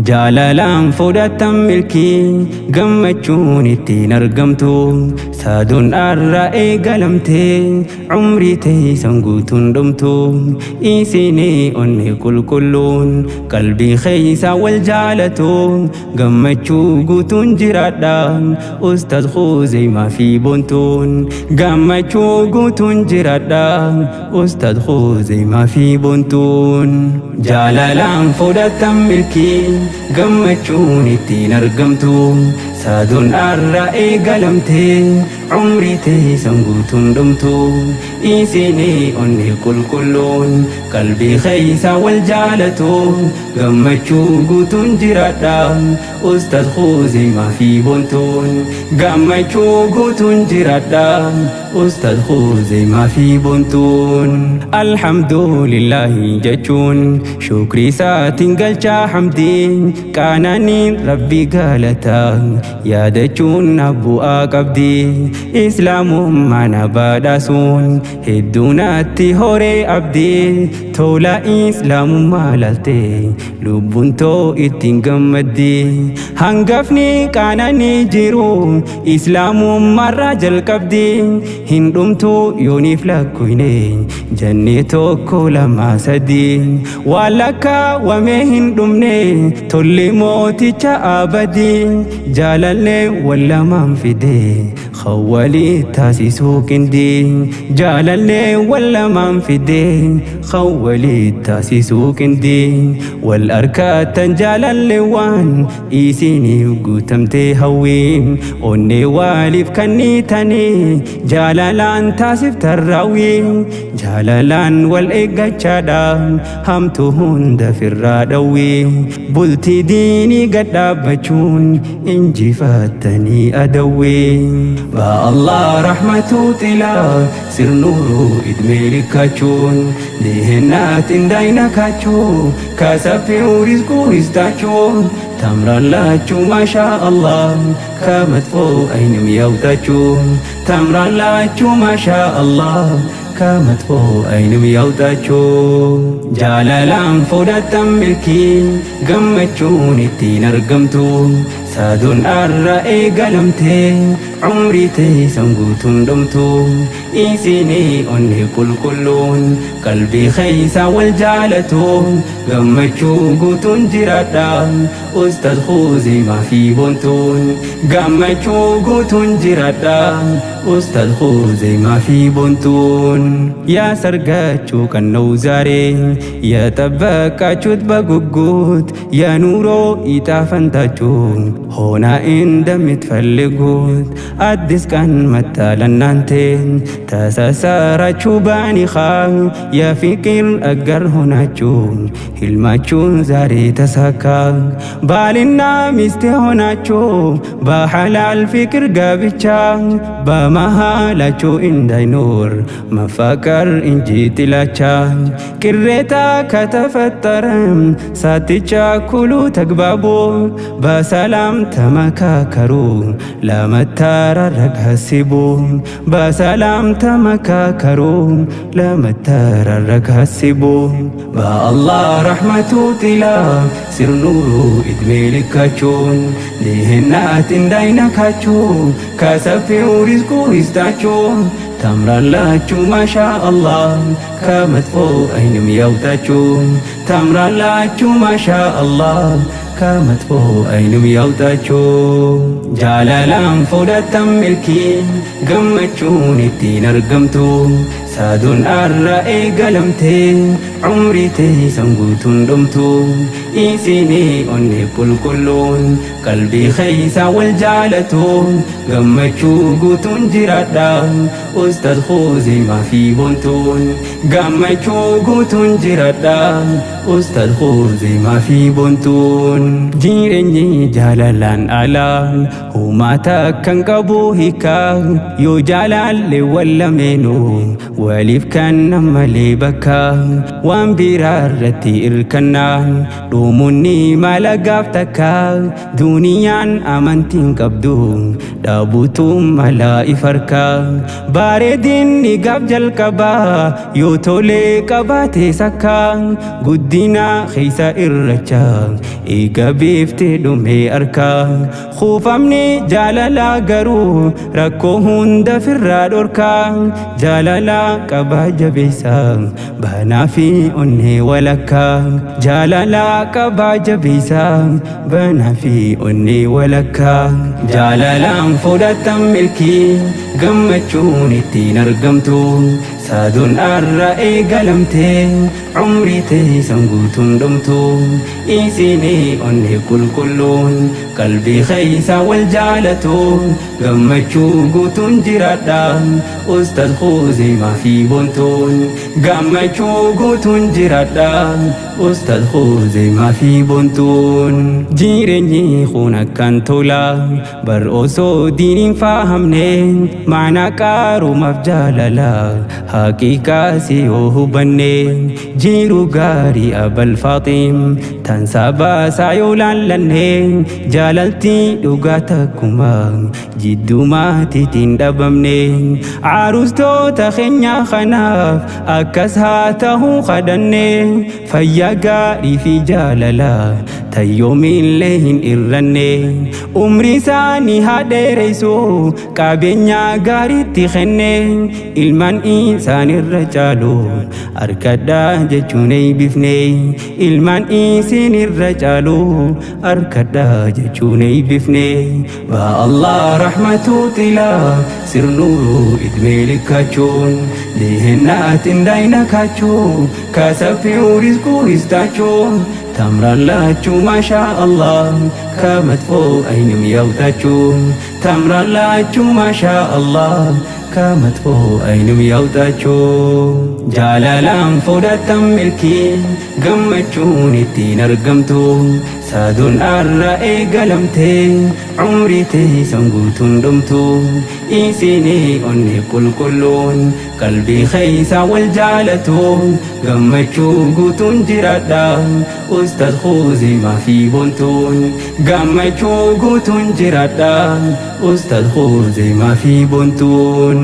Jaalalaan fudhatan milkii gammachuun ittiin argamtu saaduun arra eegalamtee umrii teessan guutuun dhumtu isinii onni qulqulluun qalbii keessa wal jaalatu gammachuu guutuun jiraadha Ustaaz Khuzeymaa fi Boontuun gammachuu guutuun jiraadha Ustaaz Khuzeymaa fi Boontuun jaalalaan fudhatan milkii gammachuun ittiin argamtu saaduun arra eegalamtee umrii teessan guutuun dhumtu isinii onni qulqulluun qalbii keessa wal jaalatu gammachuu guutuun jiraadha Ustaaz Khuzeymaa fi Boontuun gammachuu guutuun jiraadha Ustaaz Khuzeymaa fi Boontuun alhamdulillahi jechuun shukrii isaatiin galchaa hamdii qaananiin rabbii galataa yaadachuun bu'aa qabdi islaamummaan badhaasuun hedduunatti horee abdii tola islaamummaa laaltee lubbuun too ittiin gammaddi hangafni qaananii jiru islaamummaarraa jalqabdi hin dhumtu yooniif lakkuyne jannee tokko lama sadii waan lakkaawwamee hin dhumne tolli mooticha abadii jaalallee wallamaan fide khawwalii taasisuu qindii jaalallee wallamaan fide khawwalii taasisuu qindii wal arkatan jaalallee waan isiniif guutamtee hawwiin onnee waaliif kanniitanii jaalalaan taasiftan raawwii jaalalaan wal eeggachaadhaan hamtuu hunda firraa dhawwii bultii diinii gadhaabbachuun injifattanii adawwii ba Allah rahmatu xilaa sirnuuruu idmee likkachuun dihennat indaynakachuu kasafiu rizquu istachuun tamrallachu masha Allah kamatfo aynim yautachu tamrallachu masha Allah kamatfo aynim yautachu jaalalaan fudhatan milkii gammachuun ittiin argamtu saaduun arra eegalamtee umrii teessan guutuun dhumtu isinii onni qulqulluun qalbii keessa wal jaalatu gammachuu guutuun jiraadha Ustaaz Khuzeymaa fi Boontuun gammachuu guutuun jiraadha Ustaaz Khuzeymaa fi Boontuun yaa sargachuu kannoo zaaree yaa xabbaqachuut baguguut yaa nuuroo itaafantachuun ሆና እንደምትፈልጉት አዲስ ቀን መጣ ለናንተን ተሳሰራችሁ ባኒኻ የፍቅር አጋር ሆናችሁ ህልማችሁን ዛሬ ተሳካ ባልና ሚስት ሆናችሁ በሐላል ፍቅር ጋብቻ በመሃላችሁ እንዳይኖር መፋቀር እንጂ ጥላቻ ቅሬታ ከተፈጠረም ሳትቻኩሉ ተግባቡ በሰላም ተመካከሩ ለመተራረቅ ሀስቡ በሰላም ተመካከሩ ለመተራረቅ ሀስቡ በአላህ ረሕመቱ ጥላ ስር ኑሩ ዕድሜ ልካችሁን ድህነት እንዳይነካችሁ ከሰፊው ሪዝቁ ይስጣችሁ ታምራላችሁ ማሻ አላህ ከመጥፎ አይንም ያውጣችሁ ታምራላችሁ ማሻ አላህ ከመጥፎ አይንም ያውጣችሁ ጃላላን ፉደተን ሚልኪ ገመቹን ittiin argamtu saaduun arra eegalamte umrii teessan guutuun dhumtu isinii onni qulqulluun qalbii keessa wal jaalatu gammachuu guutuun jiraadha Ustaaz Khuzeymaa fi Boontuun gammachuu guutuun jiraadha Ustaaz Khuzeymaa fi Boontuun jireenyi jaalalaan alaa humaata kan qabu hiikaa yoo jaalaalle wallameenuu waliif kan malee bakka waan biraarratti irkannaan dhumunni mala gaaf takka duniyaan amantiin qabdu dhaabutuun mala ifarka bareedinni gaaf jalqabaa yoo tolee qabaate sakka guddina keessa irracha eega beeftee dhumee arka kuufamni jaalala garuu rakkoo hunda firraa dhorka jaalala qabaa jabeessa banaa fi onnee walakka jaalala qabaa jabeessa banaa fi onnee walakka jaalalaan fudhatan milkii gammachuun ittiin argamtu saadun arra eegalamte umrii teessan guutuun dhumtu isinii onnee qulqulluun qalbii keessa wal jaalatu gammachuu guutuun jiraadha ustaz Khuzaymah fi Bontuun gammachuu guutuun jiraadha ustaz Khuzaymah fi Bontuun jireenyi kun akkan tola bar osoo diiniin fahamne maanaa qaarumaaf jaalala haqiiqaa si yoo hubanne jiru gaarii abal Faaxim tan sabaasaa yoo laallanne jaalaltii dhugaa takkuma jidduu maatiitiin dhabamne arustoota keenya kanaaf akkas haa ta'uu kadhanne fayyaa gaarii fi jaalala tayyoomiillee hin irranne umrii isaanii haa dheereysu qabeenya gaariitti kenne ilmaan isaan irra caalu arkadhaa jechuun eeybifne ilmaan isin irra caalu arkadhaa jechuun eeybifne baa Allah rahmatu tila sirnuru idmee likkachuun lihennaatin daayina kachuun kasafiu rizquu istachuun tamrallachu masha Allah kamatfo aynim yawtachu tamrallachu masha Allah kamatfo aynim yawtachu jaalalaan fudhatan milkii gammachuun ittiin argamtu saadun arra eegalamte umrii teessan guutuun dhumtu isinii onnee qulqulluun qalbii keessa wal jaalatu gammachuu guutuun jiraadha ustaz Khuzaymah fi Bontuun gammachuu guutuun jiraadha ustaz Khuzaymah fi Bontuun